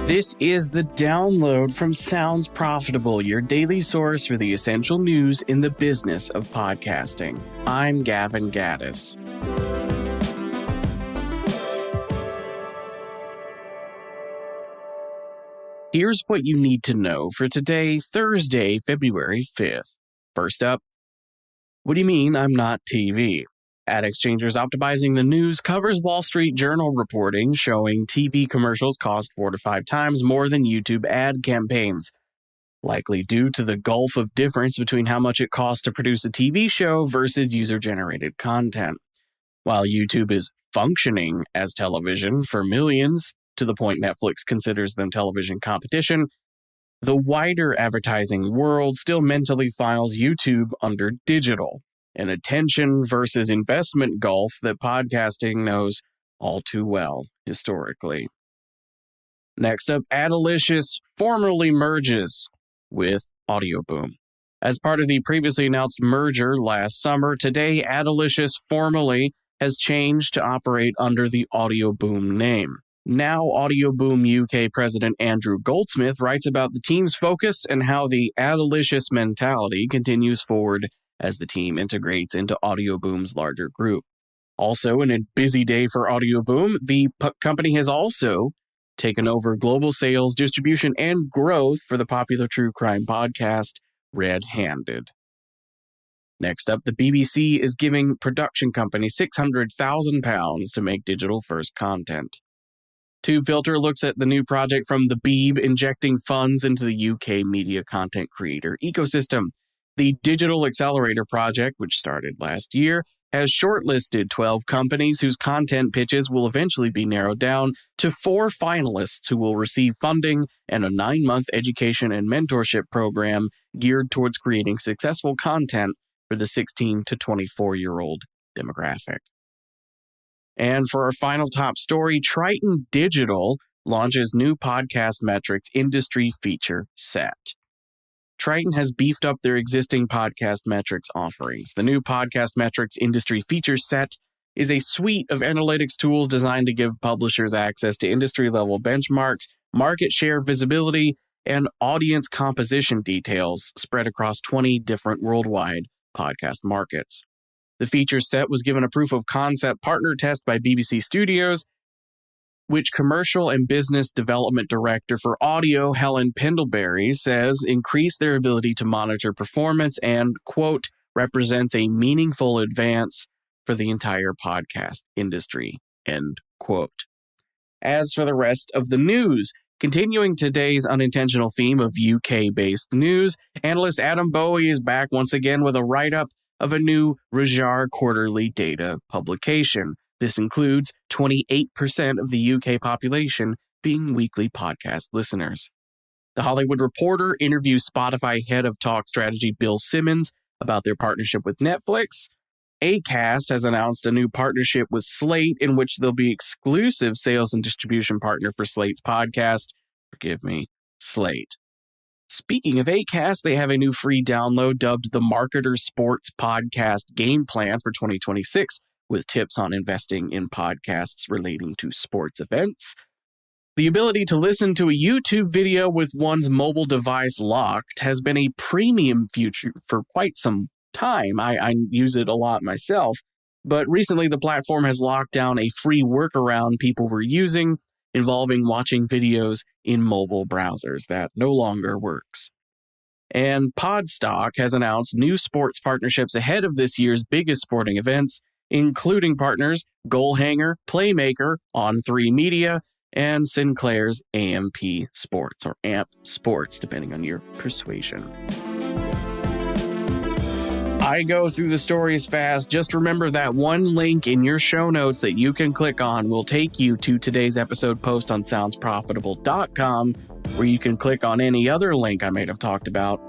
This is the download from Sounds Profitable, your daily source for the essential news in the business of podcasting. I'm Gavin Gaddis. Here's what you need to know for today, Thursday, February 5th. First up, what do you mean I'm not TV? Ad Exchanger's Optimizing the News covers Wall Street Journal reporting showing TV commercials cost 4 to 5 times more than YouTube ad campaigns, likely due to the gulf of difference between how much it costs to produce a TV show versus user-generated content. While YouTube is functioning as television for millions, to the point Netflix considers them television competition, the wider advertising world still mentally files YouTube under digital, an attention versus investment gulf that podcasting knows all too well historically. Next up, Adelicious formally merges with Audioboom. As part of the previously announced merger last summer, today Adelicious formally has changed to operate under the Audioboom name. Now, Audioboom UK President Andrew Goldsmith writes about the team's focus and how the Adelicious mentality continues forward as the team integrates into Audioboom's larger group. Also, in a busy day for Audioboom, the company has also taken over global sales, distribution, and growth for the popular true crime podcast, Red Handed. Next up, the BBC is giving production companies £600,000 to make digital-first content. TubeFilter looks at the new project from the Beeb injecting funds into the UK media content creator ecosystem. The Digital Accelerator project, which started last year, has shortlisted 12 companies whose content pitches will eventually be narrowed down to 4 finalists who will receive funding and a 9-month education and mentorship program geared towards creating successful content for the 16 to 24-year-old demographic. And for our final top story, Triton Digital launches new podcast metrics industry feature set. Triton has beefed up their existing podcast metrics offerings. The new podcast metrics industry feature set is a suite of analytics tools designed to give publishers access to industry-level benchmarks, market share visibility, and audience composition details spread across 20 different worldwide podcast markets. The feature set was given a proof of concept partner test by BBC Studios, which Commercial and Business Development Director for Audio, Helen Pendlebury, says increased their ability to monitor performance and, quote, represents a meaningful advance for the entire podcast industry, end quote. As for the rest of the news, continuing today's unintentional theme of UK-based news, analyst Adam Bowie is back once again with a write-up of a new Rajar quarterly data publication. This includes 28% of the UK population being weekly podcast listeners. The Hollywood Reporter interviews Spotify head of talk strategy Bill Simmons about their partnership with Netflix. Acast has announced a new partnership with Slate in which they'll be exclusive sales and distribution partner for Slate's podcast. Slate. Speaking of Acast, they have a new free download dubbed the Marketer Sports Podcast Game Plan for 2026, with tips on investing in podcasts relating to sports events. The ability to listen to a YouTube video with one's mobile device locked has been a premium feature for quite some time. I use it a lot myself, but recently the platform has locked down a free workaround people were using involving watching videos in mobile browsers. That no longer works. And Podstock has announced new sports partnerships ahead of this year's biggest sporting events, including partners Goalhanger, Playmaker, On3 Media, and Sinclair's AMP Sports, or AMP Sports, depending on your persuasion. I go through the stories fast. Just remember that one link in your show notes that you can click on will take you to today's episode post on soundsprofitable.com, where you can click on any other link I may have talked about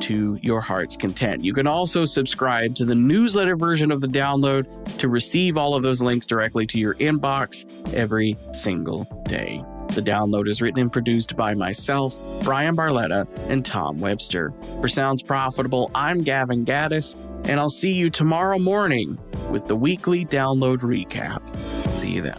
to your heart's content. You can also subscribe to the newsletter version of the download to receive all of those links directly to your inbox every single day. The download is written and produced by myself, Brian Barletta, and Tom Webster. For Sounds Profitable, I'm Gavin Gaddis, and I'll see you tomorrow morning with the weekly download recap. See you then.